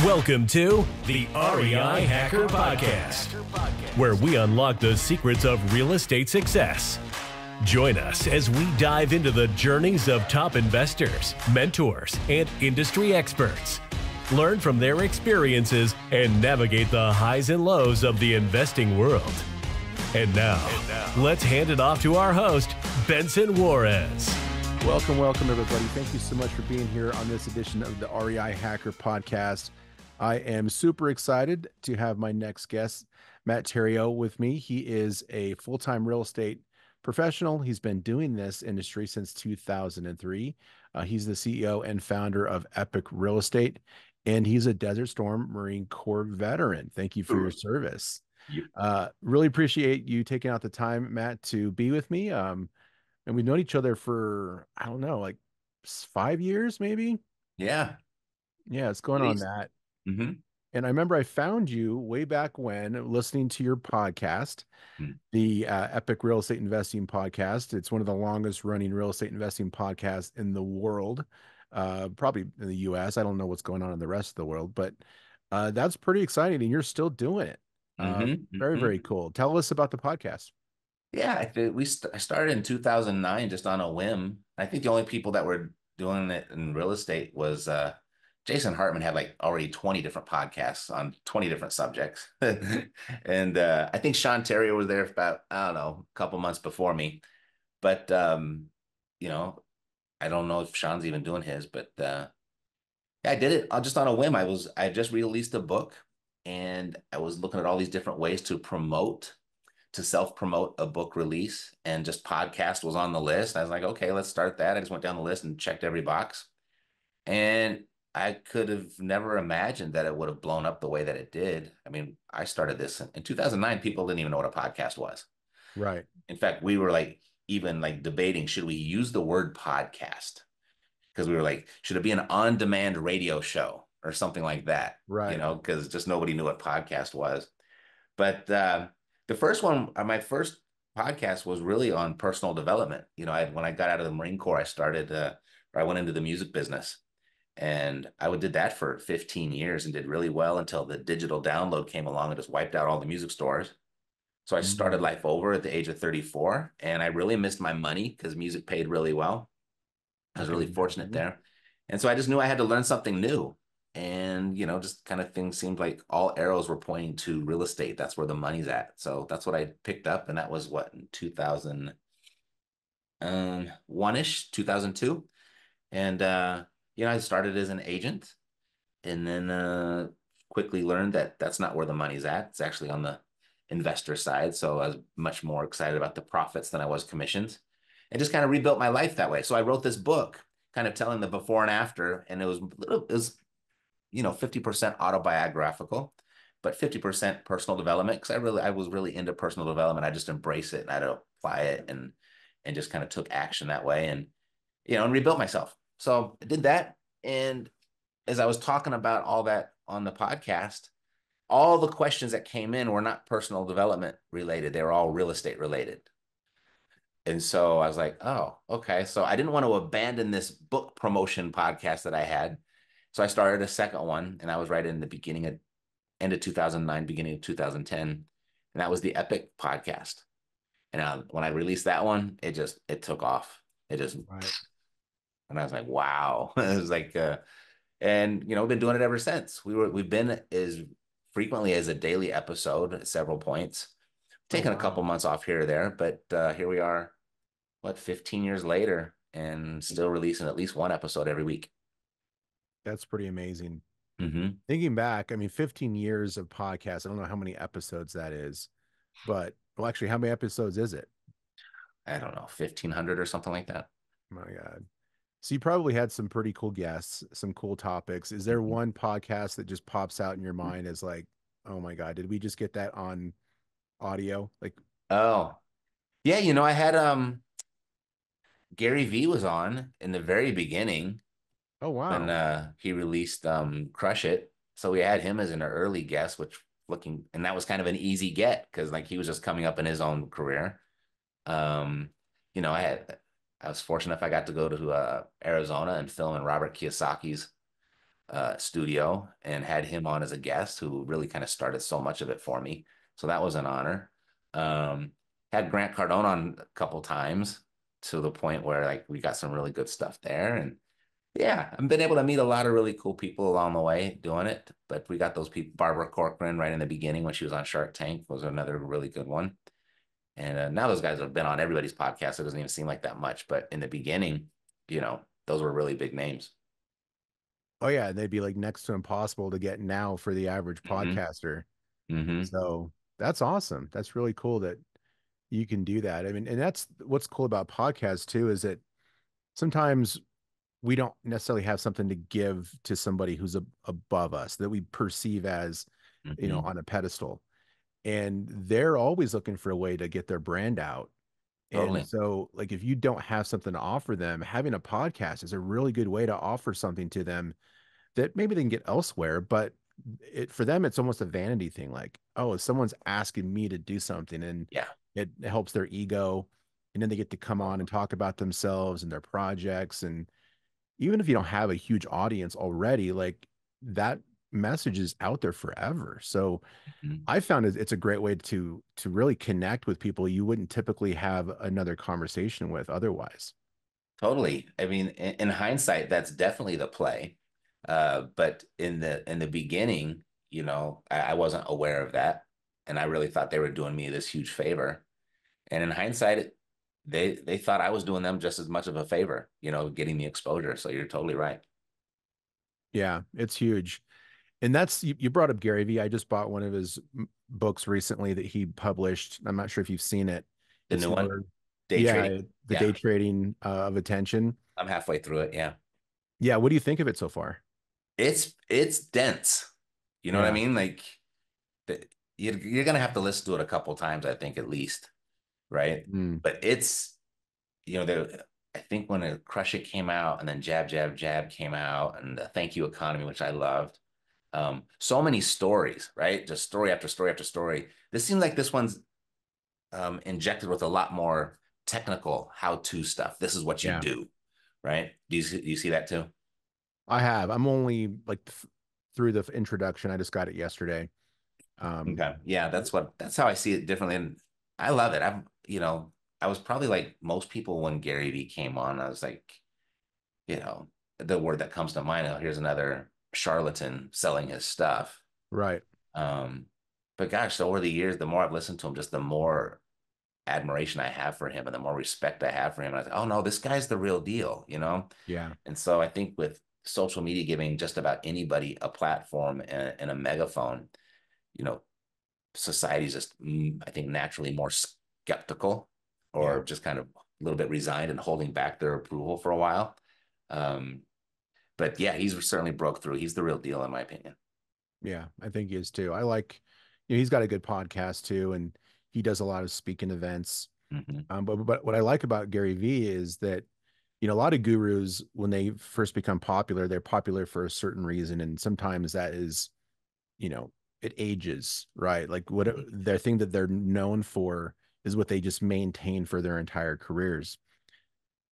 Welcome to the REI Hacker Podcast, where we unlock the secrets of real estate success. Join us as we dive into the journeys of top investors, mentors, and industry experts. Learn from their experiences and navigate the highs and lows of the investing world. And now, let's hand it off to our host, Benson Juarez. Welcome, everybody. Thank you so much for being here on this edition of the REI Hacker Podcast. I am super excited to have my next guest, Matt Theriault, with me. He is a full-time real estate professional. He's been doing this industry since 2003. He's the CEO and founder of Epic Real Estate, and he's a Desert Storm Marine Corps veteran. Thank you for your service. Really appreciate you taking out the time, Matt, to be with me. And we've known each other for, I don't know, like 5 years, maybe? Yeah, it's going on that. Mm-hmm. And I remember I found you way back when listening to your podcast, the Epic Real Estate Investing Podcast. It's one of the longest running real estate investing podcasts in the world, probably in the US. I don't know what's going on in the rest of the world, but that's pretty exciting. And you're still doing it. Very, very cool. Tell us about the podcast. Yeah, I started in 2009 just on a whim. I think the only people that were doing it in real estate was Jason Hartman had like already 20 different podcasts on 20 different subjects. And I think Sean Theriault was there for about, I don't know, a couple months before me. But, you know, I don't know if Sean's even doing his, but yeah, I did it just on a whim. I just released a book and I was looking at all these different ways to self-promote a book release, and just podcast was on the list. I was like, okay, let's start that. I just went down the list and checked every box. And I could have never imagined that it would have blown up the way that it did. I mean, I started this in 2009. People didn't even know what a podcast was. Right. In fact, we were even debating, should we use the word podcast? Because we were like, should it be an on-demand radio show or something like that? Right. You know, because just nobody knew what podcast was. But the first one, my first podcast was really on personal development. You know, when I got out of the Marine Corps, I went into the music business. And I did that for 15 years and did really well until the digital download came along and just wiped out all the music stores. So I started life over at the age of 34, and I really missed my money because music paid really well. I was really fortunate there. And so I just knew I had to learn something new. And, you know, just kind of things seemed like all arrows were pointing to real estate. That's where the money's at. So that's what I picked up. And that was in 2001-ish, 2002. And, you know, I started as an agent and then quickly learned that that's not where the money's at. It's actually on the investor side. So I was much more excited about the profits than I was commissions, and just kind of rebuilt my life that way. So I wrote this book kind of telling the before and after, and it was, you know, 50% autobiographical, but 50% personal development. Because I was really into personal development. I just embrace it and I had to apply it and just kind of took action that way, and, you know, and rebuilt myself. So I did that. And as I was talking about all that on the podcast, all the questions that came in were not personal development related. They were all real estate related. And so I was like, oh, okay. So I didn't want to abandon this book promotion podcast that I had. So I started a second one, and I was right in the end of 2009, beginning of 2010. And that was the Epic podcast. And when I released that one, it took off. It just, right. And I was like, wow. It was like, and, you know, we've been doing it ever since. We've been as frequently as a daily episode at several points, taken a couple months off here or there, but here we are, 15 years later, and still releasing at least one episode every week. That's pretty amazing. Mm-hmm. Thinking back, I mean, 15 years of podcasts. I don't know how many episodes that is, but well, actually, how many episodes is it? I don't know, 1,500 or something like that. Oh my God. So you probably had some pretty cool guests, some cool topics. Is there one podcast that just pops out in your mind as like, oh my God, did we just get that on audio? Like, oh, yeah, you know, I had Gary Vee was on in the very beginning. Oh, wow. When he released Crush It. So we had him as an early guest, and that was kind of an easy get because like he was just coming up in his own career. You know, I was fortunate if I got to go to Arizona and film in Robert Kiyosaki's studio and had him on as a guest, who really kind of started so much of it for me. So that was an honor. Um, had Grant Cardone on a couple times, to the point where like we got some really good stuff there. And yeah, I've been able to meet a lot of really cool people along the way doing it. But we got those people, Barbara Corcoran, right in the beginning when she was on Shark Tank, was another really good one. And now those guys have been on everybody's podcast. So it doesn't even seem like that much. But in the beginning, those were really big names. Oh yeah, they'd be like next to impossible to get now for the average Hmm. podcaster. Hmm. So that's awesome. That's really cool that you can do that. I mean, and that's what's cool about podcasts too, is that sometimes we don't necessarily have something to give to somebody who's above us that we perceive as, Hmm. on a pedestal. And they're always looking for a way to get their brand out. And Totally. so, like, if you don't have something to offer them, having a podcast is a really good way to offer something to them that maybe they can get elsewhere, but for them, it's almost a vanity thing. Like, oh, if someone's asking me to do something, and Yeah. it helps their ego, and then they get to come on and talk about themselves and their projects. And even if you don't have a huge audience already, like that message is out there forever. So Mhm. I found it's a great way to really connect with people you wouldn't typically have another conversation with otherwise. Totally. I mean, in hindsight, that's definitely the play. But in the beginning, I wasn't aware of that, and I really thought they were doing me this huge favor. And in hindsight, they thought I was doing them just as much of a favor, getting the exposure. So you're totally right. Yeah, it's huge. And that's you brought up Gary Vee. I just bought one of his books recently that he published. I'm not sure if you've seen it. The It's new one, more, day trading. yeah, the Yeah, day trading of attention. I'm halfway through it. Yeah, Yeah, what do you think of it so far? it's dense. You know what I Yeah. mean? Like the, you're gonna have to listen to it a couple times, I think, at least, right? Mm, But I think when Crush It came out, and then Jab, Jab, Jab came out, and the Thank You Economy, which I loved. So many stories, right? Just story after story after story. This seems like this one's injected with a lot more technical how-to stuff. This is what you yeah, do, right? Do you see that too? I have. I'm only like through the introduction. I just got it yesterday. Okay. Yeah, that's how I see it differently. And I love it. I was probably like most people when Gary Vee came on. I was like, you know, the word that comes to mind, oh, here's another charlatan selling his stuff. Right. Um, but gosh, so over the years, the more I've listened to him, just the more admiration I have for him and the more respect I have for him. And I think, oh no, this guy's the real deal. Yeah. And so I think with social media giving just about anybody a platform and a megaphone, you know, society's just, I think, naturally more skeptical, Yeah. or just kind of a little bit resigned and holding back their approval for a while. Um, but yeah, he's certainly broke through. He's the real deal, in my opinion. Yeah. I think he is too. I like, he's got a good podcast too, and he does a lot of speaking events. Hmm. But what I like about Gary Vee is that, a lot of gurus, when they first become popular, they're popular for a certain reason. And sometimes that is, you know, it ages, right? Like what their thing that they're known for is what they just maintain for their entire careers.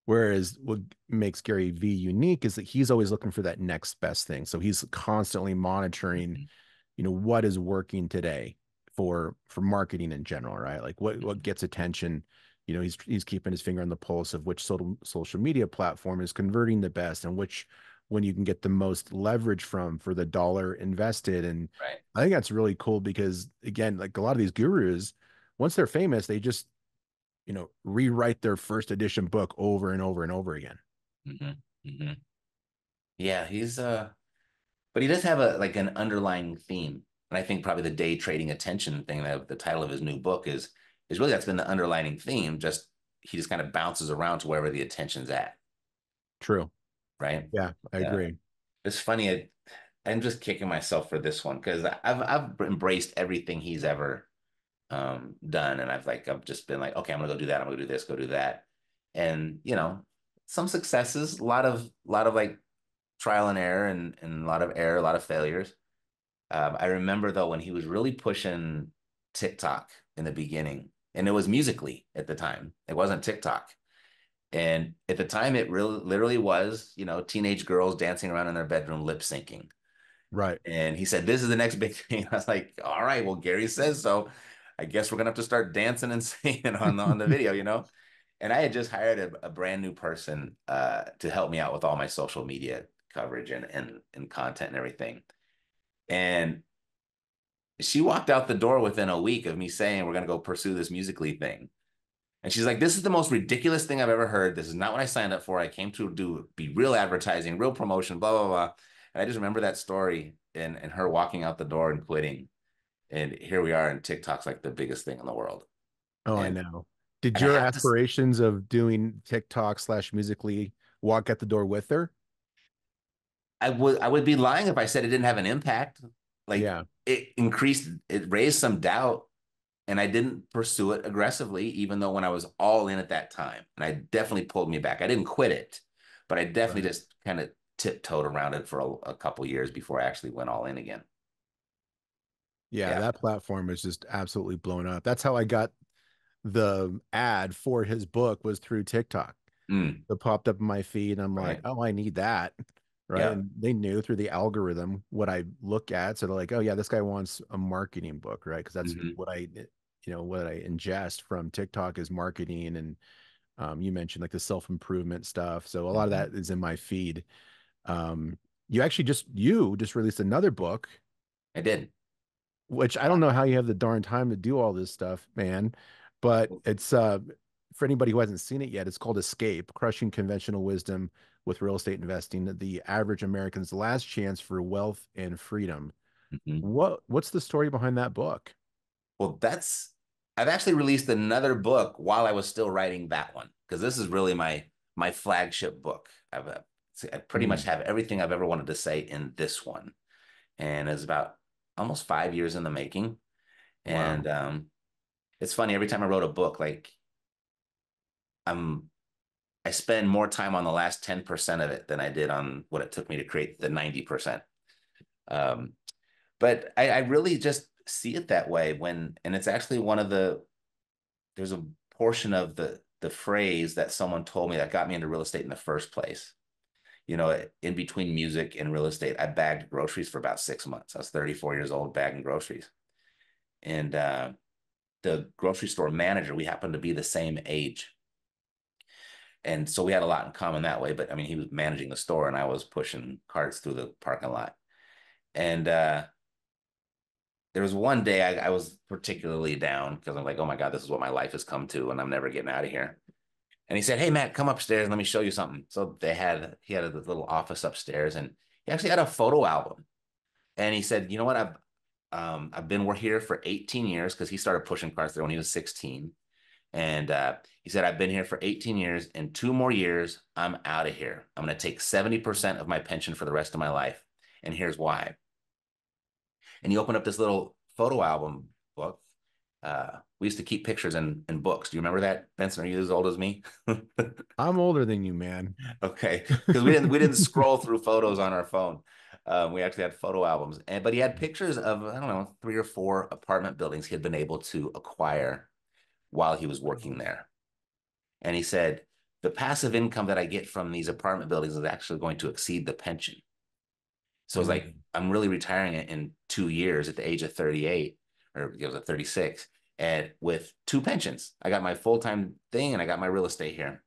Whereas what makes Gary Vee unique is that he's always looking for that next best thing. So he's constantly monitoring, Hmm. what is working today for marketing in general, right? Like what gets attention. He's keeping his finger on the pulse of which social media platform is converting the best, and which when you can get the most leverage from for the dollar invested. And Right. I think that's really cool because, again, like a lot of these gurus, once they're famous, they just rewrite their first edition book over and over and over again. Hmm. Hmm. Yeah, but he does have a like an underlying theme. And I think probably the day trading attention thing, that the title of his new book is really, that's been the underlining theme. Just he just kind of bounces around to wherever the attention's at, True. right? Yeah, I Yeah. agree. It's funny. I'm just kicking myself for this one because I've embraced everything he's ever done, and I've just been like, okay, I'm gonna go do that. I'm gonna do this, go do that, and some successes, a lot of like trial and error, and a lot of error, a lot of failures. I remember though when he was really pushing TikTok in the beginning, and it was Musically at the time. It wasn't TikTok. And at the time, it really literally was, teenage girls dancing around in their bedroom, lip syncing. Right. And he said, "This is the next big thing." I was like, "All right, well, Gary says so. I guess we're gonna have to start dancing and singing on the video." And I had just hired a brand new person to help me out with all my social media coverage and content and everything. And she walked out the door within a week of me saying we're gonna go pursue this musically thing. And she's like, "This is the most ridiculous thing I've ever heard. This is not what I signed up for. I came to be real advertising, real promotion, blah, blah, blah." And I just remember that story and her walking out the door and quitting. And here we are, and TikTok's like the biggest thing in the world. Oh, I And know. Did and I your have to aspirations of doing TikTok slash musically walk at the door with her? I would be lying if I said it didn't have an impact. Like Yeah. it raised some doubt, and I didn't pursue it aggressively, even though when I was all in at that time. And I definitely pulled me back. I didn't quit it, but I definitely Right. just kind of tiptoed around it for a couple years before I actually went all in again. Yeah, Yeah. that platform is just absolutely blown up. That's how I got the ad for his book was through TikTok. Mm, It popped up in my feed, and I'm like, right. oh, I need that. Right. Yeah. And they knew through the algorithm what I look at. So they're like, oh yeah, this guy wants a marketing book, right? Because that's Hmm. what what I ingest from TikTok is marketing. And you mentioned like the self-improvement stuff. So a lot of Hmm. that is in my feed. Um, you just released another book, I did. which I don't know how you have the darn time to do all this stuff, man. But it's for anybody who hasn't seen it yet, it's called Escape: Crushing Conventional Wisdom with Real Estate Investing, the average American's last chance for wealth and freedom. Mhm. What's the story behind that book? Well, I've actually released another book while I was still writing that one because this is really my flagship book. I pretty much Mm, have everything I've ever wanted to say in this one, and it's about almost 5 years in the making. wow. And it's funny every time I wrote a book, like I spend more time on the last 10% of it than I did on what it took me to create the 90%. Um, but I really just see it that way and it's actually there's a portion of the phrase that someone told me that got me into real estate in the first place. In between music and real estate, I bagged groceries for about 6 months. I was 34 years old bagging groceries. And the grocery store manager, we happened to be the same age. And so we had a lot in common that way. But I mean, he was managing the store and I was pushing carts through the parking lot. And there was one day I was particularly down because I'm like, oh my God, this is what my life has come to, and I'm never getting out of here. And he said, "Hey Matt, come upstairs and let me show you something." So he had a little office upstairs, and he actually had a photo album. And he said, "You know what? I've been here for 18 years because he started pushing cars there when he was 16." And he said, "I've been here for 18 years. In 2 more years, I'm out of here. I'm going to take 70% of my pension for the rest of my life. And here's why." And he opened up this little photo album book. We used to keep pictures in books. Do you remember that, Benson? Are you as old as me? I'm older than you, man. Okay, because we didn't scroll through photos on our phone. We actually had photo albums, but he had pictures of I don't know 3 or 4 apartment buildings he had been able to acquire while he was working there. And he said the passive income that I get from these apartment buildings is actually going to exceed the pension. So it's like Mm, I'm really retiring it in 2 years at the age of 38, or it was at 36, and with 2 pensions. I got my full-time thing and I got my real estate here.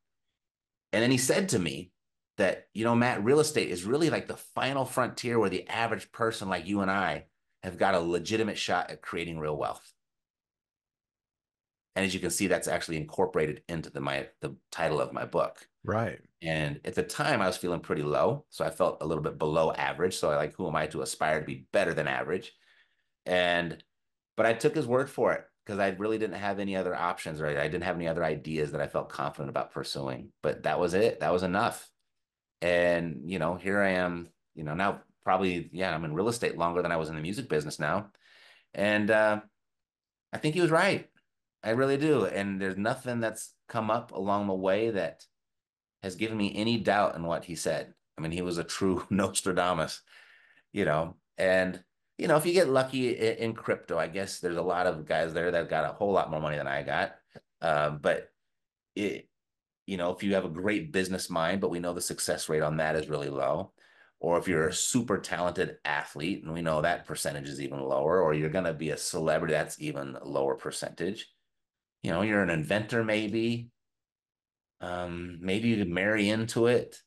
And then he said to me that, Matt, real estate is really like the final frontier where the average person like you and I have got a legitimate shot at creating real wealth. And as you can see, that's actually incorporated into the title of my book. right. And at the time, I was feeling pretty low. So I felt a little bit below average. So I like, who am I to aspire to be better than average? And, but I took his word for it because I really didn't have any other options, right? I didn't have any other ideas that I felt confident about pursuing. But that was it. That was enough. And, here I am, now probably, yeah, I'm in real estate longer than I was in the music business now. And I think he was right. I really do. And there's nothing that's come up along the way that has given me any doubt in what he said. I mean, he was a true Nostradamus, and if you get lucky in crypto, I guess there's a lot of guys there that got a whole lot more money than I got. But it, if you have a great business mind, but we know the success rate on that is really low, or if you're a super talented athlete and we know that percentage is even lower, or you're going to be a celebrity, that's even lower percentage. You're an inventor, maybe you could marry into it.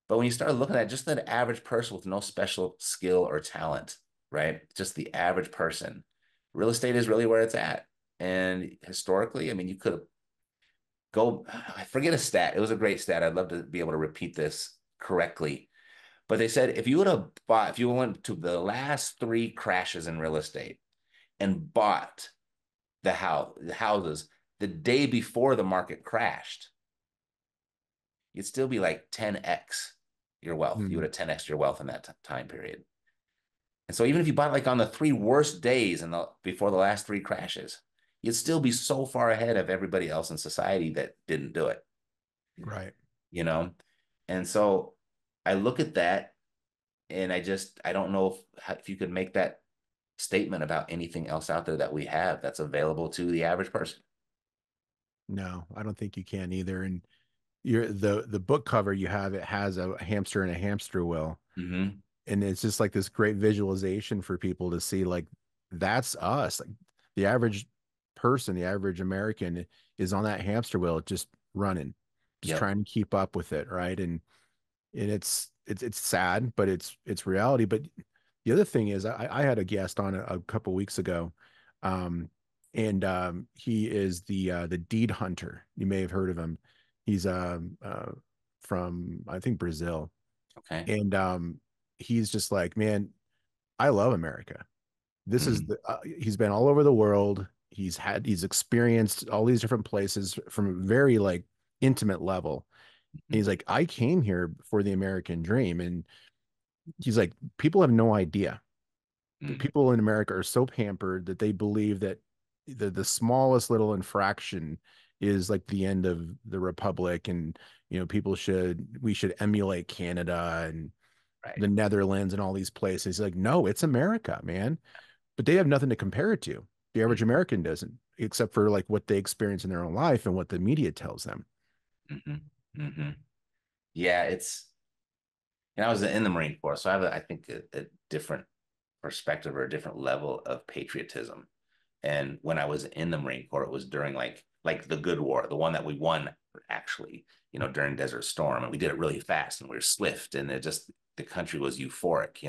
But when you start looking at just the average person with no special skill or talent, right? Just the average person, real estate is really where it's at. And historically, I mean, you could go, I forget a stat. It was a great stat. I'd love to be able to repeat this correctly. But they said if you went to the last three crashes in real estate and bought the houses the day before the market crashed, you'd still be like 10x your wealth. You would have 10x your wealth in that time period. And so even if you bought like on the three worst days before the last three crashes, you'd still be so far ahead of everybody else in society that didn't do it. Right. You know? And so I look at that and I don't know if you could make that statement about anything else out there that we have that's available to the average person. No, I don't think you can either. And the book cover you have, it has a hamster in a hamster wheel. Mm-hmm. And it's just like this great visualization for people to see, like, that's us. Like the average person, the average American is on that hamster wheel, just running, just Yep. trying to keep up with it. Right. And it's sad, but it's reality. But the other thing is I had a guest on a couple weeks ago. And he is the deed hunter. You may have heard of him. He's from, I think, Brazil. Okay. And he's just like, man, I love America. This is Mm-hmm. he's been all over the world. He's experienced all these different places from a very like intimate level. And he's like, I came here for the American dream. And he's like, people have no idea. Mm-hmm. People in America are so pampered that they believe that the smallest little infraction is like the end of the republic. And we should emulate Canada and Right. the Netherlands and all these places. He's like, no, it's America, man. But they have nothing to compare it to. The average American doesn't, except for like what they experience in their own life and what the media tells them. Mm-hmm. Mm-hmm. Yeah, I was in the Marine Corps, so I have, I think, a different perspective or a different level of patriotism. And when I was in the Marine Corps, it was during like the good war, the one that we won actually, during Desert Storm, and we did it really fast and we were swift, and the country was euphoric.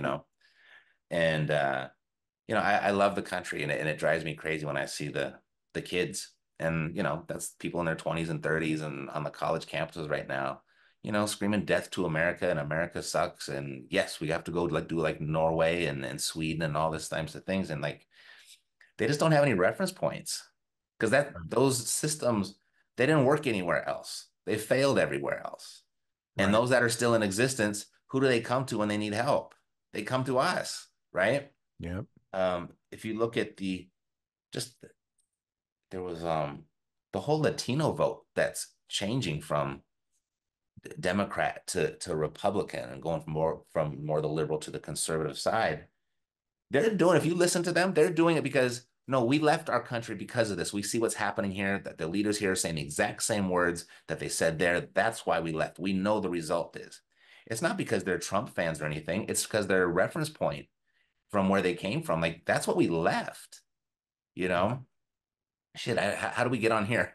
And I love the country, and it drives me crazy when I see the kids, and that's people in their 20s and 30s and on the college campuses right now, screaming death to America and America sucks. And yes, we have to go like do like Norway and Sweden and all this types of things. And like they just don't have any reference points because those systems, they didn't work anywhere else. They failed everywhere else. And Right. those that are still in existence, who do they come to when they need help? They come to us, right? Yep. If you look at just there was the whole Latino vote that's changing from Democrat to Republican and going from more the liberal to the conservative side. They're doing, if you listen to them, they're doing it because no, we left our country because of this. We see what's happening here, that the leaders here are saying the exact same words that they said there. That's why we left. We know the result is. It's not because they're Trump fans or anything. It's because their reference point from where they came from. Like that's what we left, you know? Shit, how do we get on here?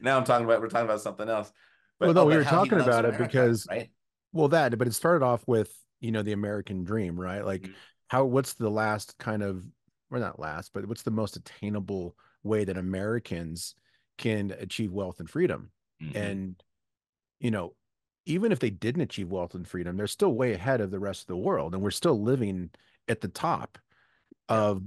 Now we're talking about something else. Well, But no, we but were how he talking loves about it America, because, right? well, but it started off with, the American dream, right? Like Mm-hmm. what's the last kind of, or not last, but what's the most attainable way that Americans can achieve wealth and freedom? Mm-hmm. And, you know, even if they didn't achieve wealth and freedom, they're still way ahead of the rest of the world. And we're still living at the top Yep. of,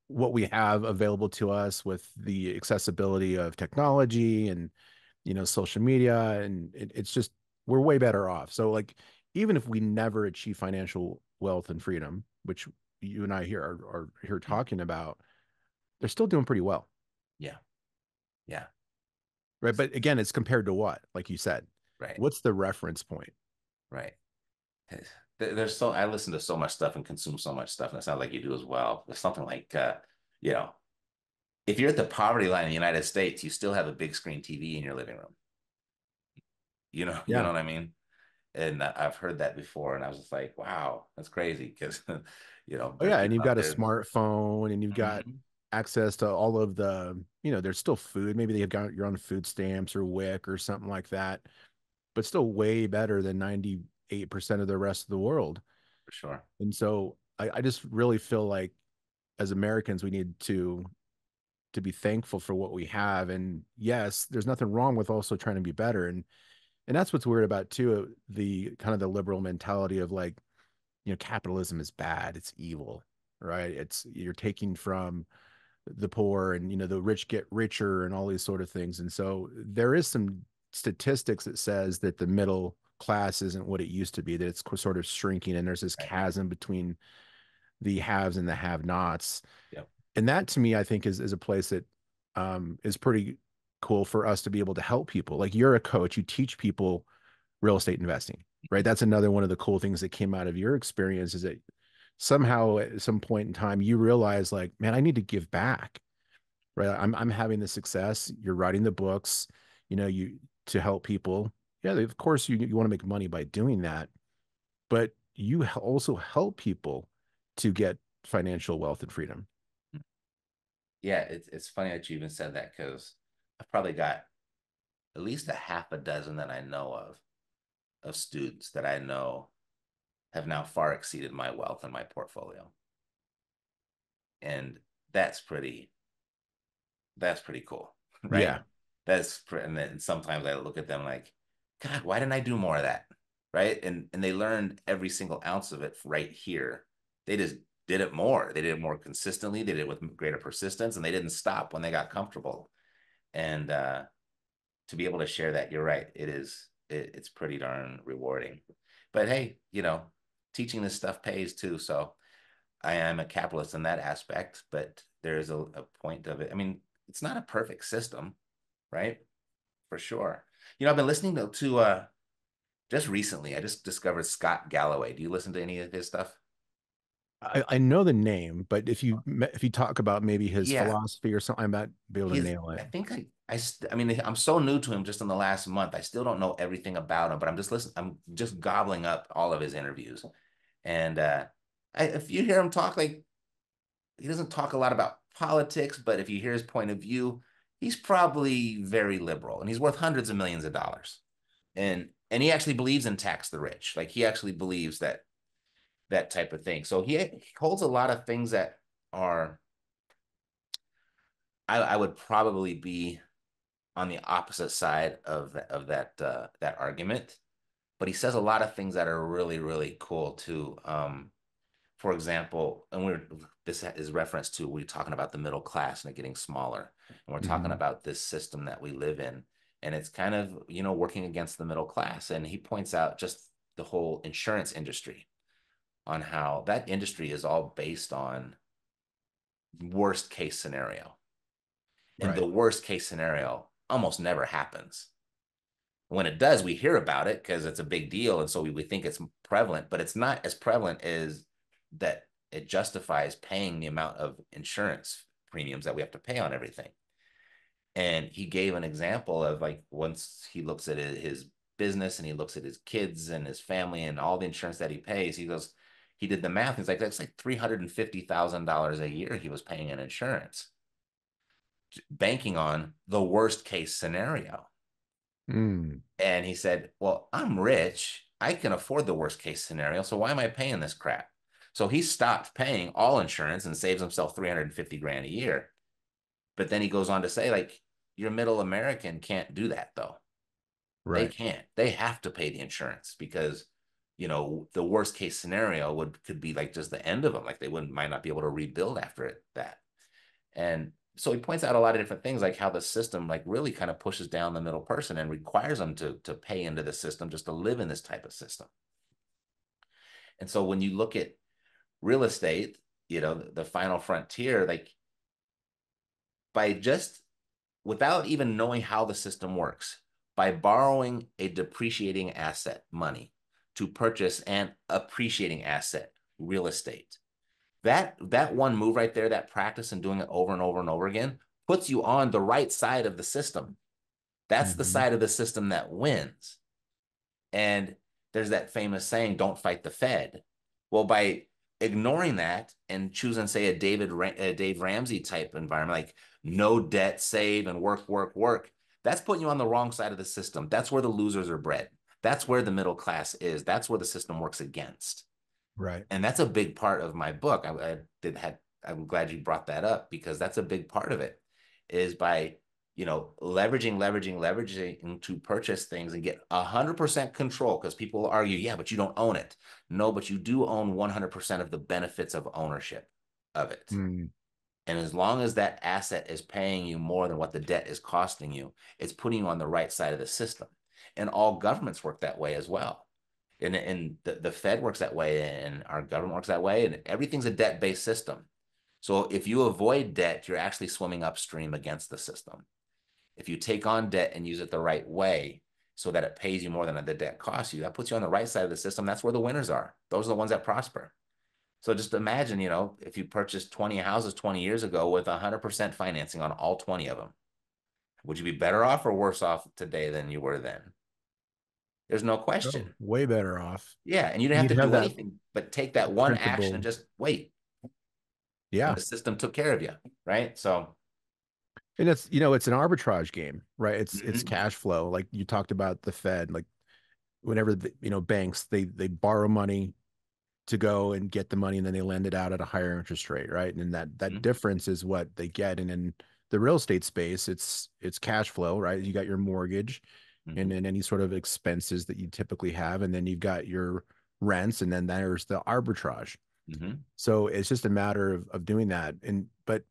what we have available to us with the accessibility of technology and, social media. And it's just, we're way better off. So like, even if we never achieve financial wealth and freedom, which you and I here are here Mm-hmm. talking about, they're still doing pretty well. Yeah. Yeah. Right. But again, it's compared to what, like you said, Right. what's the reference point? Right. I listen to so much stuff and consume so much stuff, and it sounds like you do as well. There's something like, you know, if you're at the poverty line in the United States, you still have a big screen TV in your living room. you Yeah. know what I mean? And I've heard that before, and I was just like, wow, that's crazy because Oh there's yeah, and people you've out got a there. smartphone, and you've got Mhm. access to all of the, there's still food. Maybe they've got you're on food stamps or WIC or something like that, but still way better than 98% of the rest of the world. For sure. And so I just really feel like as Americans, we need to be thankful for what we have. And yes, there's nothing wrong with also trying to be better. And that's what's weird about too, the kind of the liberal mentality of like, capitalism is bad, it's evil, right? It's you're taking from the poor, and the rich get richer and all these sort of things. And so there is some statistics that says that the middle class isn't what it used to be, that it's sort of shrinking, and there's this Right. chasm between the haves and the have nots. Yep. And that to me, I think is a place that is pretty cool for us to be able to help people. Like, you're a coach, you teach people real estate investing, right? That's another one of the cool things that came out of your experience, is that somehow at some point in time you realize, like, man, I need to give back, right? I'm having the success, you're writing the books, you to help people. Yeah, of course you want to make money by doing that, but you also help people to get financial wealth and freedom. Yeah, it's funny that you even said that because I've probably got at least a half a dozen that I know of students that I know have now far exceeded my wealth in my portfolio. And that's pretty that's pretty cool, right? Yeah. And then sometimes I look at them like, God, why didn't I do more of that? Right. And they learned every single ounce of it right here. They just did it more. They did it more consistently. They did it with greater persistence, and they didn't stop when they got comfortable. And to be able to share that, you're right. It's pretty darn rewarding. But hey, teaching this stuff pays too. So I am a capitalist in that aspect, but there's a point of it. I mean, it's not a perfect system, right? For sure. I've been listening to just recently, I just discovered Scott Galloway. Do you listen to any of his stuff? I know the name, but if you talk about maybe his Yeah, philosophy or something, I might be able to he's. nail it. I think I mean, I'm so new to him just in the last month. I still don't know everything about him, but I'm just listening. I'm just gobbling up all of his interviews, and if you hear him talk, like, he doesn't talk a lot about politics, but if you hear his point of view, he's probably very liberal, and he's worth hundreds of millions of dollars. And he actually believes in tax the rich. Like, he actually believes that type of thing. So he holds a lot of things that are, I would probably be on the opposite side of that argument. But he says a lot of things that are really, really cool too. For example, and this is reference to, we're talking about the middle class and it getting smaller, and we're talking Mhm. about this system that we live in, and it's kind of working against the middle class. And he points out just the whole insurance industry, on how that industry is all based on worst case scenario, and the Right. worst case scenario almost never happens. When it does, we hear about it because it's a big deal, and so we think it's prevalent, but it's not as prevalent as that it justifies paying the amount of insurance premiums that we have to pay on everything. And he gave an example of, like, once he looks at his business and he looks at his kids and his family and all the insurance that he pays, he goes, he did the math. He's like, that's like $350,000 a year he was paying in insurance, banking on the worst case scenario. Mm. And he said, well, I'm rich. I can afford the worst case scenario. So why am I paying this crap? So he stopped paying all insurance and saves himself 350 grand a year. But then he goes on to say, like, your middle American can't do that though. They Right. can't. They have to pay the insurance because, the worst case scenario could be like just the end of them. Like, they wouldn't might not be able to rebuild after that. And so he points out a lot of different things, like how the system, like, really kind of pushes down the middle person and requires them to pay into the system just to live in this type of system. And so when you look at real estate, the final frontier, like, by just, without even knowing how the system works, by borrowing a depreciating asset, money, to purchase an appreciating asset, real estate. That one move right there, that practice and doing it over and over and over again, puts you on the right side of the system. That's the Mhm. side of the system that wins. And there's that famous saying, don't fight the Fed. Well, by ignoring that and choosing, say, a Dave Ramsey type environment, like no debt, save, and work, work, work, that's putting you on the wrong side of the system. That's where the losers are bred. That's where the middle class is. That's where the system works against. Right. And that's a big part of my book. I'm glad you brought that up, because that's a big part of it, is by, leveraging to purchase things and get 100% control. Because people will argue, yeah, but you don't own it. No, but you do own 100% of the benefits of ownership of it. Mm. And as long as that asset is paying you more than what the debt is costing you, it's putting you on the right side of the system. And all governments work that way as well. And the Fed works that way, and our government works that way, and everything's a debt-based system. So if you avoid debt, you're actually swimming upstream against the system. If you take on debt and use it the right way so that it pays you more than the debt costs you, that puts you on the right side of the system. That's where the winners are. Those are the ones that prosper. So just imagine, if you purchased 20 houses 20 years ago with 100% financing on all 20 of them, would you be better off or worse off today than you were then? There's no Oh, question. way better off. Yeah, and you didn't have You'd to have do that anything but take that one action and printable. just wait. And Yeah. the system took care of you, right? So, And it's an arbitrage game, right? It's mhm, cash flow. Like you talked about the Fed, like whenever banks, they borrow money to go and get the money, and then they lend it out at a higher interest rate, right? And that mhm, difference is what they get. And in the real estate space, it's cash flow, right? You got your mortgage and mhm, then any sort of expenses that you typically have, and then you've got your rents, and then there's the arbitrage. mhm, So it's just a matter of doing that. But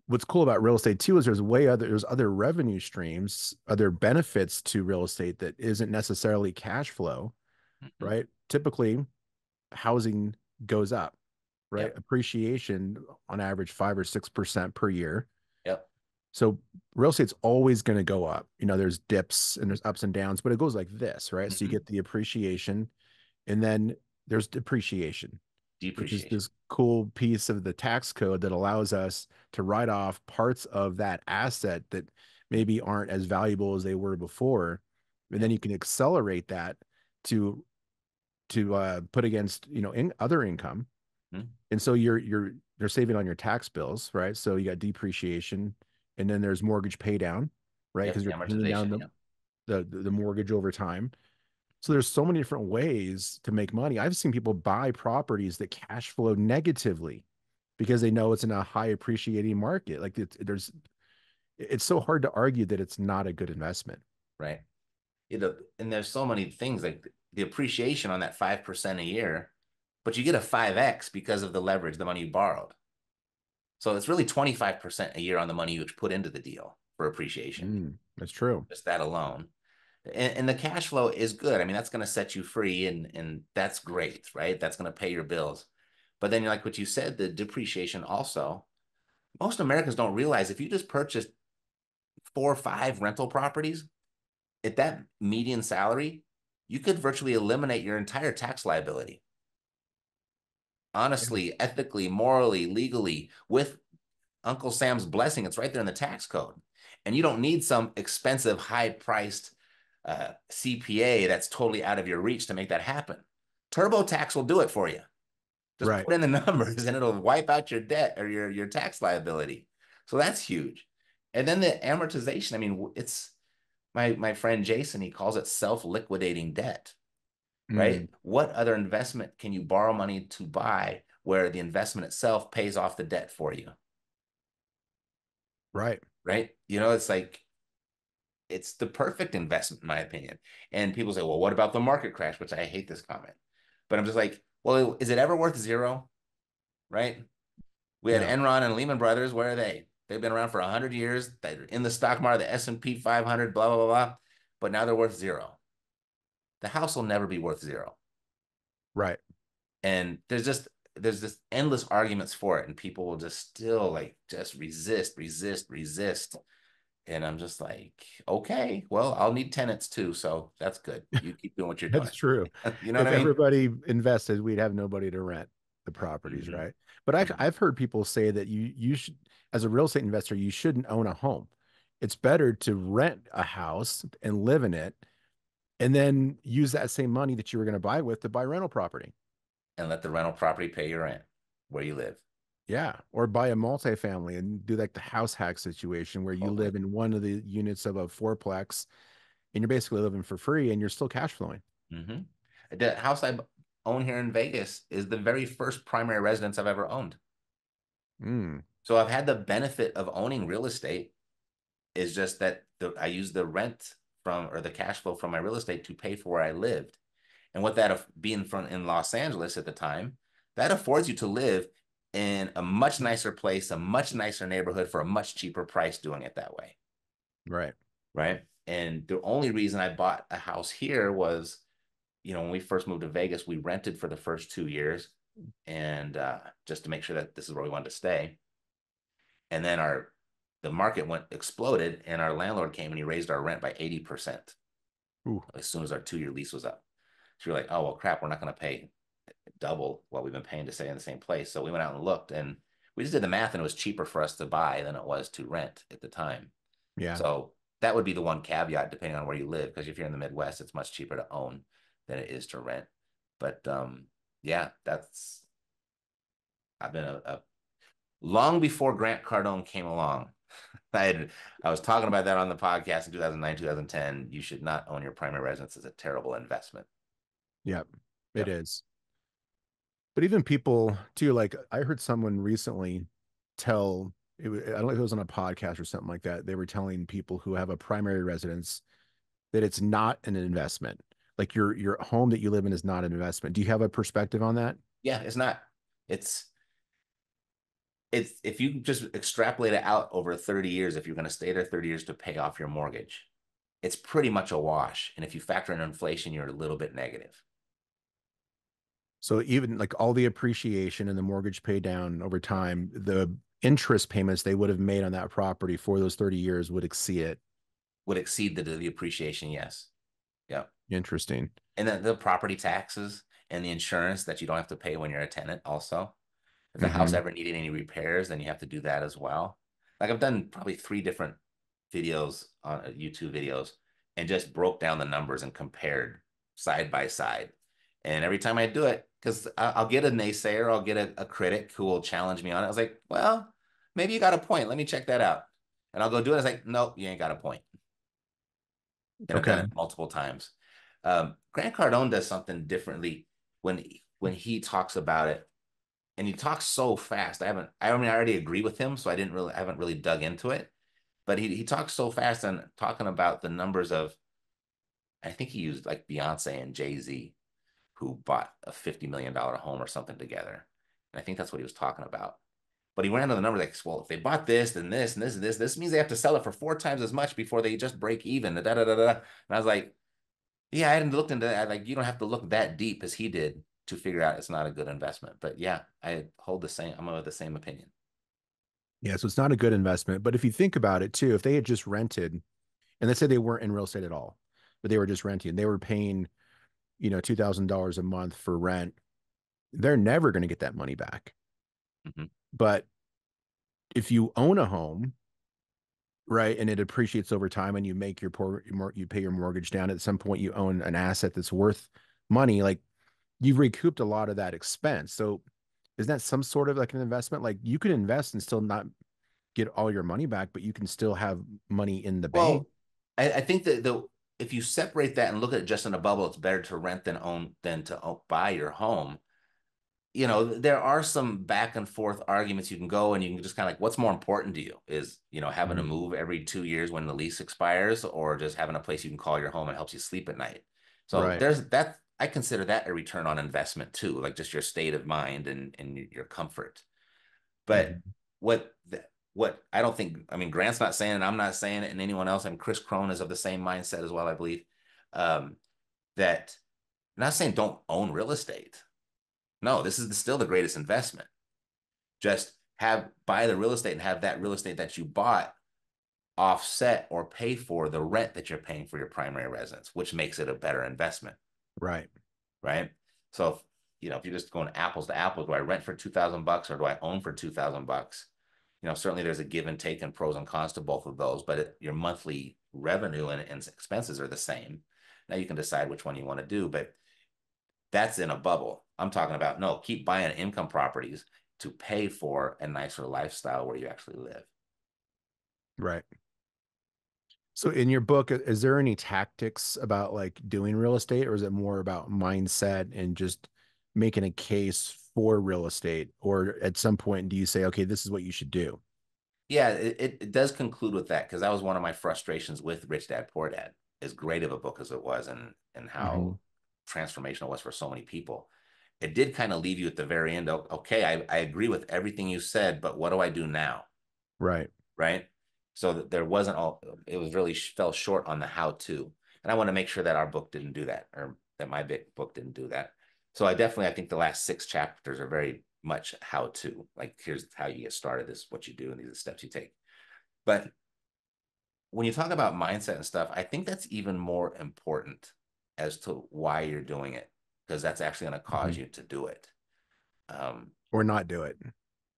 what's cool about real estate too is there's other revenue streams, other benefits to real estate that isn't necessarily cash flow, mhm. right? Typically, housing goes up, right? Yep, Appreciation on average 5 or 6% per year. yep. So real estate's always going to go up. There's dips and there's ups and downs, but it goes like this, right? So you Mhm. get the appreciation, and then there's depreciation, which is Depreciation. this cool piece of the tax code that allows us to write off parts of that asset that maybe aren't as valuable as they were before. And then Yep. you can accelerate that to put against in other income. Mhm. And so you're saving on your tax bills, right? So you got depreciation, and then there's mortgage pay down, right? Yep, Because the you're paying down amortization. Yep. the mortgage over time. So there's so many different ways to make money. I've seen people buy properties that cash flow negatively because they know it's in a high appreciating market. Like it's so hard to argue that it's not a good investment. Right. And there's so many things like the appreciation on that 5% a year, but you get a 5x because of the leverage, the money you borrowed. So it's really 25% a year on the money you put into the deal for appreciation, That's true. just that alone. And the cash flow is good. I mean, that's going to set you free, and that's great, right? That's going to pay your bills. But then, like what you said, the depreciation also, most Americans don't realize if you just purchased 4 or 5 rental properties at that median salary, you could virtually eliminate your entire tax liability. Yeah. Honestly, ethically, morally, legally, with Uncle Sam's blessing, it's right there in the tax code. And you don't need some expensive, high-priced CPA that's totally out of your reach to make that happen. TurboTax will do it for you. Just Right. put in the numbers and it'll wipe out your debt or your tax liability. So that's huge. And then the amortization, I mean, it's my friend Jason, he calls it self-liquidating debt, right? Mm, What other investment can you borrow money to buy where the investment itself pays off the debt for you, right. right? It's like it's the perfect investment in my opinion. And people say, well, what about the market crash? Which I hate this comment, but I'm just like, well, is it ever worth zero? Right? We had Yeah. Enron and Lehman Brothers. Where are they? They've been around for 100 years. They're in the stock market, the S&P 500, blah, blah, blah, blah. But now they're worth zero. The house will never be worth zero. Right. And there's just endless arguments for it. And people will just still like just resist, resist, resist. And I'm just like, okay, well, I'll need tenants too. So that's good. You keep doing what you're doing. That's true. You know what If I mean? everybody invested, we'd have nobody to rent the properties, Mm-hmm. right? But Mm-hmm. I've heard people say that you should, as a real estate investor, you shouldn't own a home. It's better to rent a house and live in it And then use that same money that you were going to buy with to buy rental property. and let the rental property pay your rent where you live. Yeah. Or buy a multifamily and do like the house hack situation where you Totally. live in one of the units of a fourplex and you're basically living for free and you're still cash flowing. Mm-hmm. The house I own here in Vegas is the very first primary residence I've ever owned. Mm, So I've had the benefit of owning real estate. Is just that I use the rent from or the cash flow from my real estate to pay for where I lived. And what that being from in Los Angeles at the time, that affords you to live in a much nicer place, a much nicer neighborhood for a much cheaper price doing it that way. right. Right. And the only reason I bought a house here was, when we first moved to Vegas, we rented for the first 2 years and just to make sure that this is where we wanted to stay. And then the market exploded and our landlord came and he raised our rent by 80% Ooh, as soon as our 2-year lease was up. So you're like, oh, well, crap, we're not going to pay double what we've been paying to stay in the same place. So we went out and looked and we just did the math and it was cheaper for us to buy than it was to rent at the time. yeah. So that would be the one caveat depending on where you live. Because if you're in the Midwest, it's much cheaper to own than it is to rent. But yeah, I've been long before Grant Cardone came along. I was talking about that on the podcast in 2009, 2010. You should not own your primary residence. It's a terrible investment. Yep. It Yep. is. But even people too, like I heard someone recently tell I don't know if it was on a podcast or something like that. They were telling people who have a primary residence that it's not an investment. Like your home that you live in is not an investment. Do you have a perspective on that? Yeah, it's not. It's if you just extrapolate it out over 30 years, if you're going to stay there 30 years to pay off your mortgage, it's pretty much a wash. And if you factor in inflation, you're a little bit negative. So even like all the appreciation and the mortgage pay down over time, the interest payments they would have made on that property for those 30 years would exceed it. Would exceed the appreciation, yes. Yeah. Interesting. And then the property taxes and the insurance that you don't have to pay when you're a tenant also. If the house Hmm. ever needed any repairs, then you have to do that as well. Like I've done probably 3 different videos on YouTube videos and just broke down the numbers and compared side by side. And every time I do it, because I'll get a naysayer, I'll get a critic who will challenge me on it. I was like, well, maybe you got a point. Let me check that out. And I'll go do it. It's like, nope, you ain't got a point. And I've done Okay. it multiple times. Grant Cardone does something differently when he talks about it, and he talks so fast. I mean, I already agree with him, so I haven't really dug into it. But he talks so fast and talking about the numbers of, I think he used like Beyonce and Jay-Z, who bought a $50 million home or something together. And I think that's what he was talking about. But he went into the numbers like, well, if they bought this, then this, and this, and this means they have to sell it for 4 times as much before they just break even. Da, da, da, da. And I was like, yeah, I hadn't looked into that. Like, you don't have to look that deep as he did to figure out it's not a good investment. But yeah, I'm of the same opinion. Yeah, so it's not a good investment. But if you think about it too, if they had just rented, and let's say they weren't in real estate at all, but they were just renting, they were paying, $2,000 a month for rent, they're never going to get that money back. Mm-hmm. But if you own a home, right, and it appreciates over time and you make you pay your mortgage down, at some point you own an asset that's worth money, like you've recouped a lot of that expense. So isn't that some sort of like an investment? Like you could invest and still not get all your money back, but you can still have money in the bank. Well, I think that if you separate that and look at it just in a bubble, it's better to rent than to buy your home. There are some back and forth arguments you can go and you can just kind of like, what's more important to you is, having to Mhm. move every 2 years when the lease expires or just having a place you can call your home and helps you sleep at night. So Right. there's that. I consider that a return on investment too, like just your state of mind and your comfort. But Mhm. what what I don't think, I mean, Grant's not saying it, I'm not saying it, and anyone else, and Chris Crone is of the same mindset as well, I believe. Um, that I'm not saying don't own real estate. No, this is still the greatest investment. Just buy the real estate and have that real estate that you bought offset or pay for the rent that you're paying for your primary residence, which makes it a better investment, Right. right? So if you're just going apples to apples, do I rent for $2,000 or do I own for $2,000? Certainly there's a give and take and pros and cons to both of those, but your monthly revenue and expenses are the same. Now you can decide which one you want to do, but that's in a bubble. I'm talking about, no, keep buying income properties to pay for a nicer lifestyle where you actually live. Right. So in your book, is there any tactics about like doing real estate, or is it more about mindset and just making a case for real estate? Or at some point, do you say, okay, this is what you should do? Yeah, it does conclude with that, because that was one of my frustrations with Rich Dad Poor Dad. As great of a book as it was, and Hmm. how transformational it was for so many people, it did kind of leave you at the very end. Okay, I agree with everything you said, but what do I do now? Right. Right? So that there wasn't all, it was really fell short on the how to. And I want to make sure that our book didn't do that, or that my big book didn't do that. So I think the last 6 chapters are very much how to, like, here's how you get started, this is what you do, and these are the steps you take. But when you talk about mindset and stuff, I think that's even more important as to why you're doing it, because that's actually going to cause Hmm. you to do it. Um, Or not do it.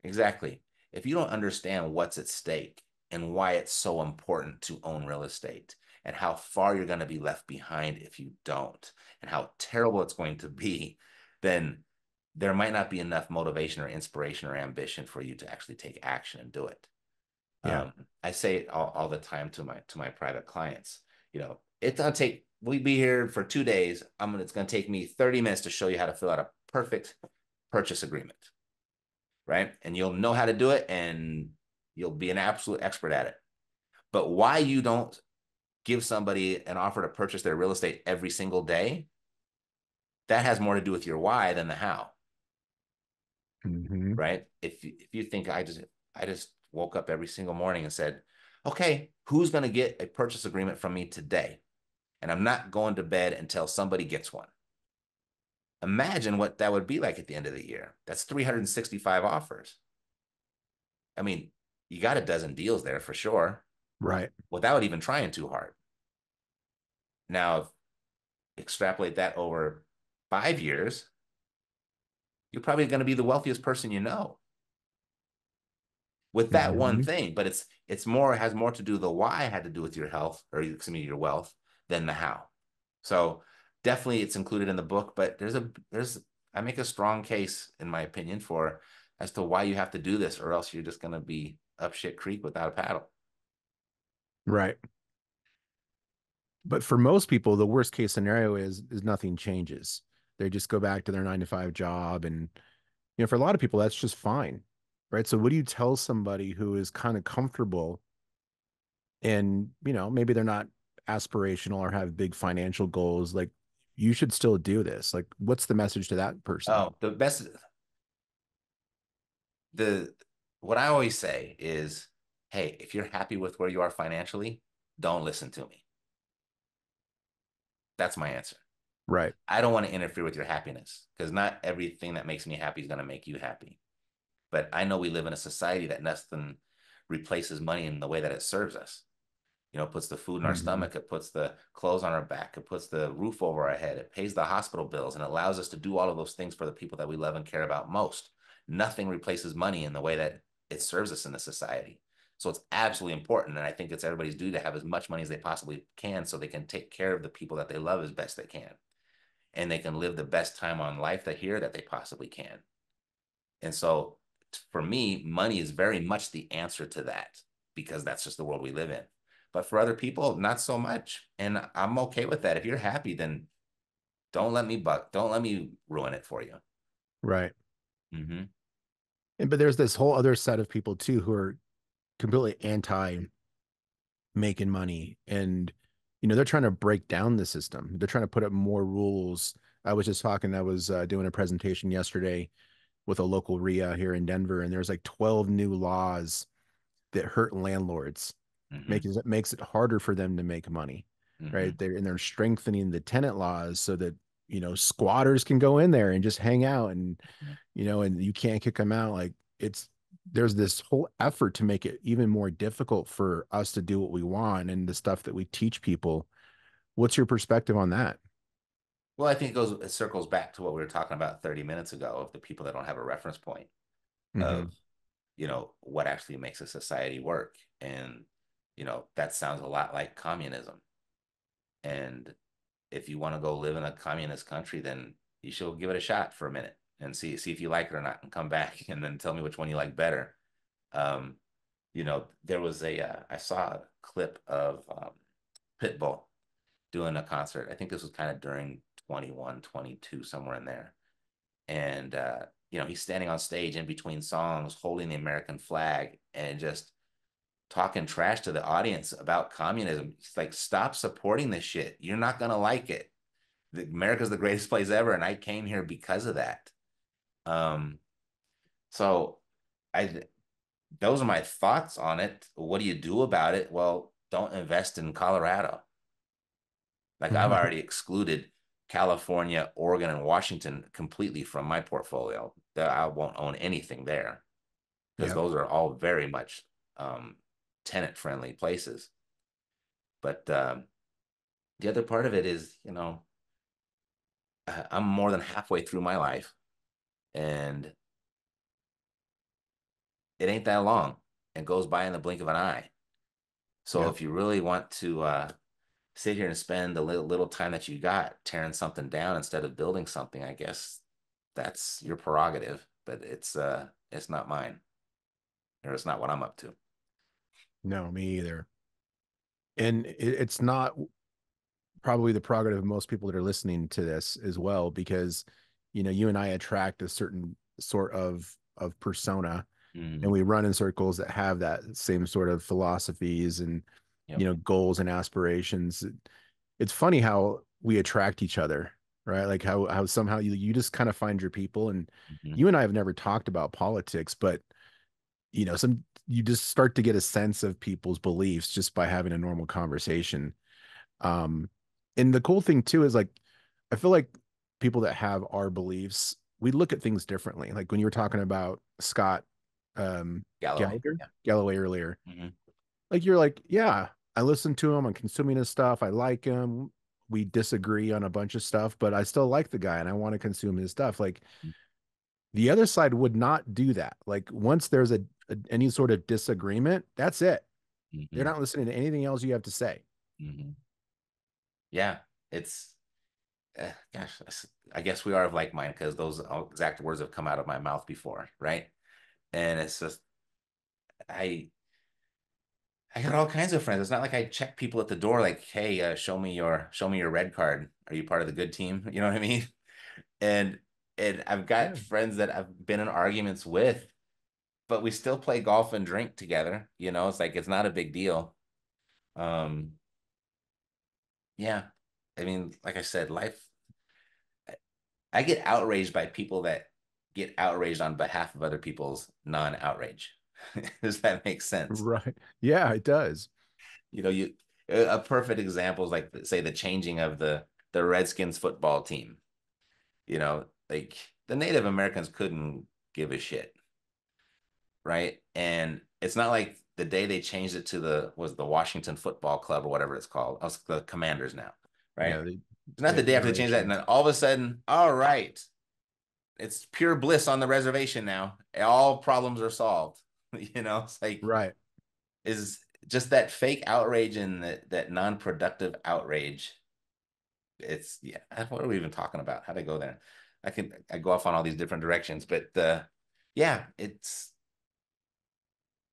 exactly. If you don't understand what's at stake and why it's so important to own real estate, and how far you're going to be left behind if you don't, and how terrible it's going to be, then there might not be enough motivation or inspiration or ambition for you to actually take action and do it. Yeah. I say it all the time to my private clients. It's gonna take. We'll be here for 2 days. It's gonna take me 30 minutes to show you how to fill out a perfect purchase agreement, right? And you'll know how to do it, and you'll be an absolute expert at it. But why you don't give somebody an offer to purchase their real estate every single day, that has more to do with your why than the how, Hmm. right? If you think I just woke up every single morning and said, okay, who's going to get a purchase agreement from me today? And I'm not going to bed until somebody gets one. Imagine what that would be like at the end of the year. That's 365 offers. I mean, you got a dozen deals there for sure, Right. without even trying too hard. Now, extrapolate that over 5 years, you're probably going to be the wealthiest person you know with that one Hmm. thing. But it's more, has more to do, the why had to do with your health, or excuse me, your wealth, than the how. So definitely it's included in the book, but there's I make a strong case, in my opinion, for as to why you have to do this, or else you're just going to be up shit creek without a paddle. Right. But for most people, the worst case scenario is nothing changes. They just go back to their 9 to 5 job. And, for a lot of people, that's just fine. Right. So what do you tell somebody who is kind of comfortable and, maybe they're not aspirational or have big financial goals? Like, you should still do this. Like, what's the message to that person? Oh, the what I always say is, hey, if you're happy with where you are financially, don't listen to me. That's my answer. Right. I don't want to interfere with your happiness, because not everything that makes me happy is going to make you happy. But I know we live in a society that nothing replaces money in the way that it serves us. It puts the food in our Hmm. stomach, it puts the clothes on our back, it puts the roof over our head, it pays the hospital bills, and allows us to do all of those things for the people that we love and care about most. Nothing replaces money in the way that it serves us in the society. So it's absolutely important. And I think it's everybody's duty to have as much money as they possibly can, so they can take care of the people that they love as best they can. And they can live the best time on life that they possibly can. And so for me, money is very much the answer to that, because that's just the world we live in. But for other people, not so much. And I'm okay with that. If you're happy, then don't let me ruin it for you. Right. Mm-hmm. But there's this whole other set of people too who are completely anti making money, and they're trying to break down the system. They're trying to put up more rules. I was doing a presentation yesterday with a local REIA here in Denver, and there's like 12 new laws that hurt landlords, Mm-hmm. makes it harder for them to make money. Mm-hmm. Right. They're strengthening the tenant laws so that squatters can go in there and just hang out, and and you can't kick them out. Like, there's this whole effort to make it even more difficult for us to do what we want, and the stuff that we teach people. What's your perspective on that? Well, I think it circles back to what we were talking about 30 minutes ago, of the people that don't have a reference point Hmm. of, what actually makes a society work. And, that sounds a lot like communism. And if you want to go live in a communist country, then you should give it a shot for a minute and see if you like it or not, and come back and then tell me which one you like better. Um, there was I saw a clip of Pitbull doing a concert. I think this was kind of during 21, 22, somewhere in there. And he's standing on stage in between songs, holding the American flag and just talking trash to the audience about communism. It's like, stop supporting this shit. You're not gonna like it. America's the greatest place ever, and I came here because of that. So I those are my thoughts on it. What do you do about it? Well, don't invest in Colorado. Like, I've already excluded California, Oregon, and Washington completely from my portfolio. That I won't own anything there, because Yeah. those are all very much tenant friendly places. But the other part of it is, I'm more than halfway through my life, and it ain't that long. It goes by in the blink of an eye. So Yeah. if you really want to sit here and spend the little time that you got tearing something down instead of building something, I guess that's your prerogative. But it's not mine, or it's not what I'm up to. No, me either. And it's not probably the prerogative of most people that are listening to this as well, because you and I attract a certain sort of persona, and we run in circles that have that same sort of philosophies and Yep. goals and aspirations. It's funny how we attract each other, right? Like how somehow you just kind of find your people. And Mhm. you and I have never talked about politics, but you just start to get a sense of people's beliefs just by having a normal conversation. um and the cool thing too is, like, I feel like people that have our beliefs, we look at things differently. Like when you were talking about Scott Galloway. Gallagher Yeah. Galloway earlier, Hmm. like, you're like, yeah, I listen to him, I'm consuming his stuff, I like him, we disagree on a bunch of stuff, but I still like the guy and I want to consume his stuff. Like, the other side would not do that. Like, once there's any sort of disagreement, that's it. They're Hmm. not listening to anything else you have to say. Hmm. Yeah, it's gosh, I guess we are of like mind, because those exact words have come out of my mouth before, right? And it's just I I got all kinds of friends. It's not like I check people at the door like, hey, show me your red card. Are you part of the good team? You know what I mean? And I've got Yeah. friends that I've been in arguments with, but we still play golf and drink together. It's like, it's not a big deal. Um, yeah. I mean, like I said, life, I get outraged by people that get outraged on behalf of other people's non-outrage. Does that make sense? Right. Yeah, it does. You a perfect example is, like, say, the changing of the Redskins football team. Like, the Native Americans couldn't give a shit, right? And it's not like the day they changed it to the Washington Football Club or whatever it's called. Oh, it's the Commanders now, right? Yeah, It's not the day after they changed that, and iterations. then all of a sudden, all right, it's pure bliss on the reservation now. All problems are solved. It's like, Right. is just that fake outrage and that non-productive outrage. It's, yeah. What are we even talking about? How to go there? I go off on all these different directions, but yeah, it's,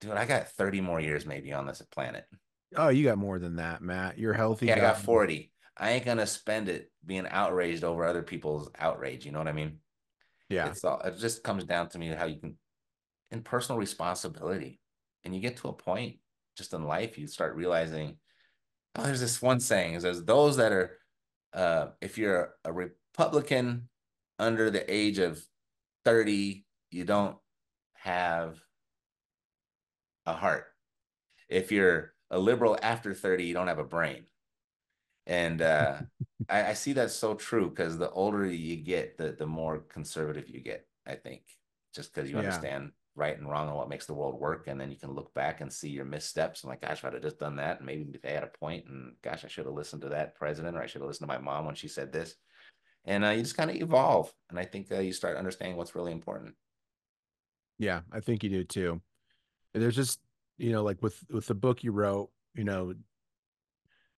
dude, I got 30 more years maybe on this planet. Oh, you got more than that, Matt. You're a healthy Okay, I guy. got 40. I ain't gonna spend it being outraged over other people's outrage. You know what I mean? Yeah. It just comes down to me how you can, in personal responsibility. And you get to a point just in life, you start realizing, oh, there's this one saying, it says, those that are, if you're a Republican under the age of 30, you don't have a heart. If you're a liberal after 30, you don't have a brain. And I see that's so true, because the older you get, the more conservative you get, I think, just because you Yeah. understand right and wrong and what makes the world work. And then you can look back and see your missteps and, like, gosh, if I'd have just done that, and maybe they had a point, and gosh, I should have listened to that president, or I should have listened to my mom when she said this. And you just kind of evolve. And I think you start understanding what's really important. Yeah, I think you do too. There's just, like with the book you wrote,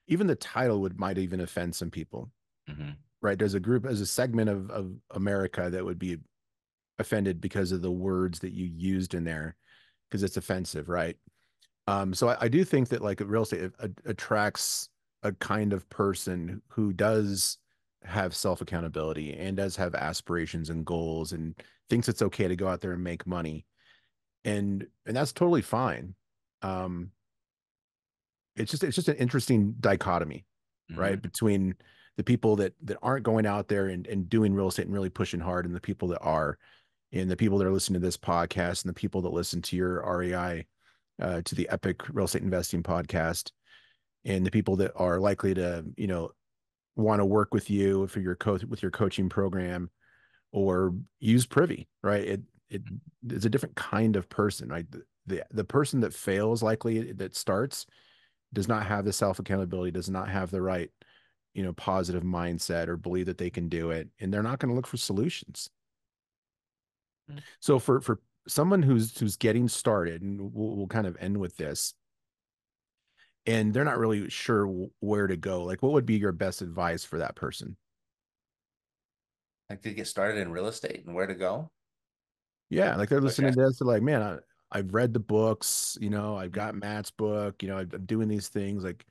even the title might even offend some people. right? There's a segment of America that would be offended because of the words that you used in there because it's offensive, right? So I do think that like real estate attracts a kind of person who does have self accountability and does have aspirations and goals and thinks it's okay to go out there and make money, and that's totally fine. Um, it's just an interesting dichotomy, right, between the people that aren't going out there and doing real estate and really pushing hard, and the people that are, and the people that are listening to this podcast, and the people that listen to your REI, to the Epic Real Estate Investing podcast, and the people that are likely to, want to work with you for your with your coaching program or use Privy, right? It is a different kind of person, right? The person that fails, likely that starts, does not have the self accountability, does not have the right, positive mindset or believe that they can do it, and they're not going to look for solutions. So for someone who's getting started, and we'll kind of end with this, and they're not really sure where to go, like what would be your best advice for that person? Like to get started in real estate and where to go. Yeah, like they're What listening to this, they're like, man, I've read the books, I've got Matt's book, I'm doing these things, like,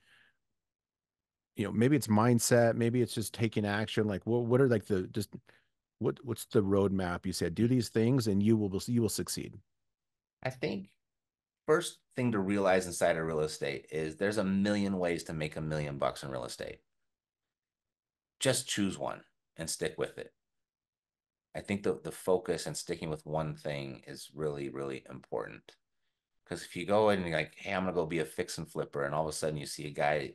maybe it's mindset, maybe it's just taking action. Like, what are like the just what's the roadmap? You said do these things and you will succeed. I think first thing to realize inside of real estate is there's a million ways to make $1 million in real estate. Just choose one and stick with it. I think the focus and sticking with one thing is really, really important. Because if you go in and you're like, hey, I'm gonna go be a fix and flipper, and all of a sudden you see a guy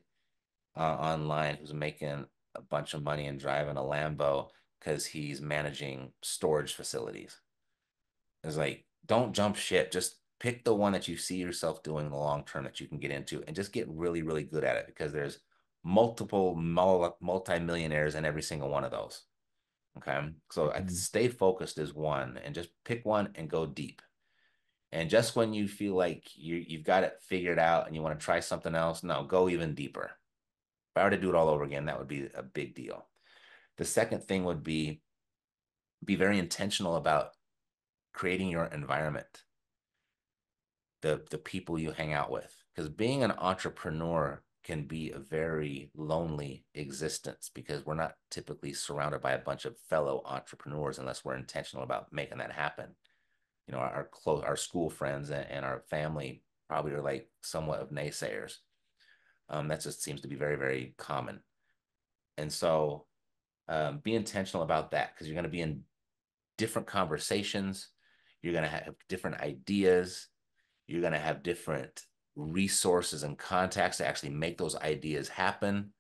online who's making a bunch of money and driving a Lambo because he's managing storage facilities. It's like, don't jump ship. Just pick the one that you see yourself doing in the long term that you can get into and just get really, really good at it because there's multiple multi-millionaires in every single one of those. Okay. So Mhm. stay focused is one and just pick one and go deep. And just when you feel like you've got it figured out and you want to try something else, no, go even deeper. If I were to do it all over again, that would be a big deal. The second thing would be very intentional about creating your environment, the people you hang out with. Because being an entrepreneur can be a very lonely existence because we're not typically surrounded by a bunch of fellow entrepreneurs unless we're intentional about making that happen. Our school friends and our family probably are like somewhat of naysayers. That just seems to be very, very common. And so be intentional about that because you're going to be in different conversations. You're going to have different ideas. You're going to have different resources and contacts to actually make those ideas happen.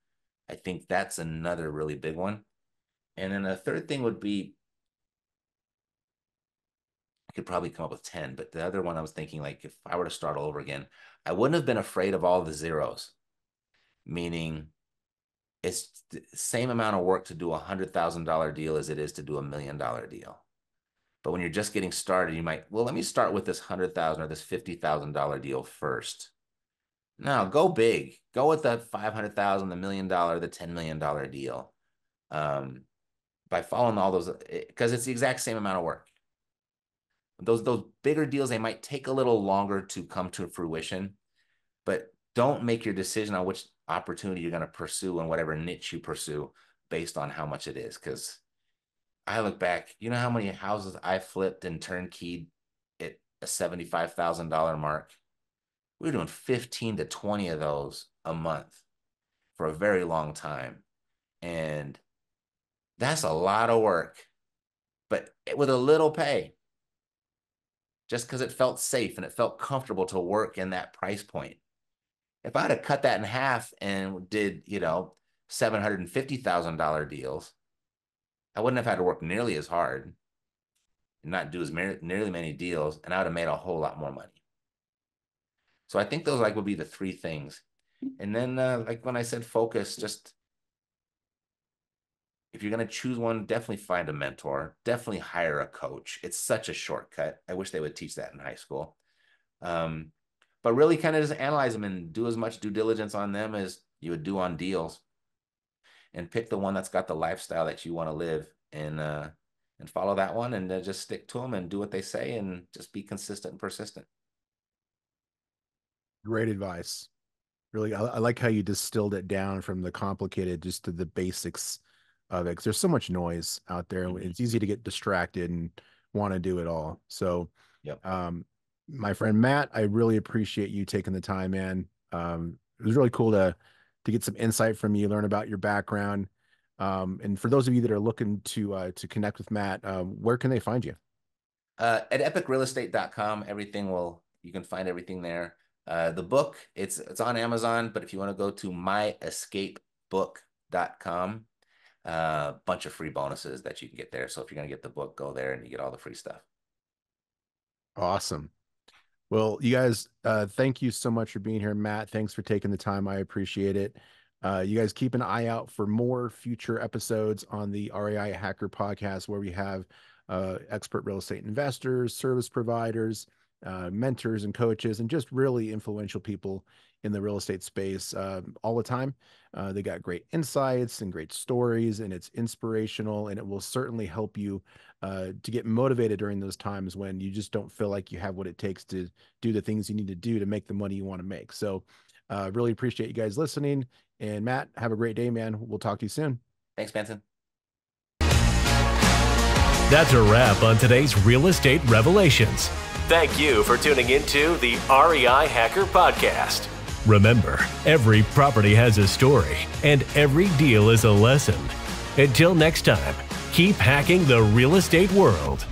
I think that's another really big one. And then a third thing would be, I could probably come up with 10, but the other one I was thinking, like, if I were to start all over again, I wouldn't have been afraid of all the zeros, meaning it's the same amount of work to do $100,000 deal as it is to do $1 million deal. But when you're just getting started, you might, well, let me start with this 100,000 or this $50,000 deal first. No, go big. Go with the 500,000, the $1 million, the $10 million deal. By following all those, because it's the exact same amount of work. Those bigger deals, they might take a little longer to come to fruition, but don't make your decision on which opportunity you're going to pursue and whatever niche you pursue based on how much it is. Because I look back, you know how many houses I flipped and turnkeyed at a $75,000 mark? We were doing 15 to 20 of those a month for a very long time. And that's a lot of work, but with a little pay, just because it felt safe and it felt comfortable to work in that price point. If I'd have cut that in half and did, $750,000 deals, I wouldn't have had to work nearly as hard and not do as nearly many deals, and I would have made a whole lot more money. So I think those would be the three things. And then like when I said focus, just if you're going to choose one, definitely find a mentor, definitely hire a coach. It's such a shortcut. I wish they would teach that in high school. Um, but really kind of just analyze them and do as much due diligence on them as you would do on deals. and pick the one that's got the lifestyle that you want to live, and follow that one, and just stick to them and do what they say, and just be consistent and persistent. Great advice. Really, I like how you distilled it down from the complicated just to the basics of it. 'Cause there's so much noise out there. Mm-hmm. It's easy to get distracted and want to do it all. So, Yep. My friend Matt, I really appreciate you taking the time, man. It was really cool to get some insight from you, learn about your background. And for those of you that are looking to connect with Matt, where can they find you? At epicrealestate.com, you can find everything there. The book, it's on Amazon, but if you want to go to myescapebook.com, bunch of free bonuses that you can get there. So if you're going to get the book, go there and you get all the free stuff. Awesome. Well, you guys, thank you so much for being here. Matt, thanks for taking the time. I appreciate it. You guys keep an eye out for more future episodes on the REI Hacker Podcast, where we have expert real estate investors, service providers, mentors and coaches, and just really influential people in the real estate space all the time. They got great insights and great stories, and it's inspirational, and it will certainly help you to get motivated during those times when you just don't feel like you have what it takes to do the things you need to do to make the money you want to make. So really appreciate you guys listening. And Matt, have a great day, man. We'll talk to you soon. Thanks, Benson. That's a wrap on today's Real Estate Revelations. Thank you for tuning into the REI Hacker Podcast. Remember, every property has a story, and every deal is a lesson. Until next time, keep hacking the real estate world.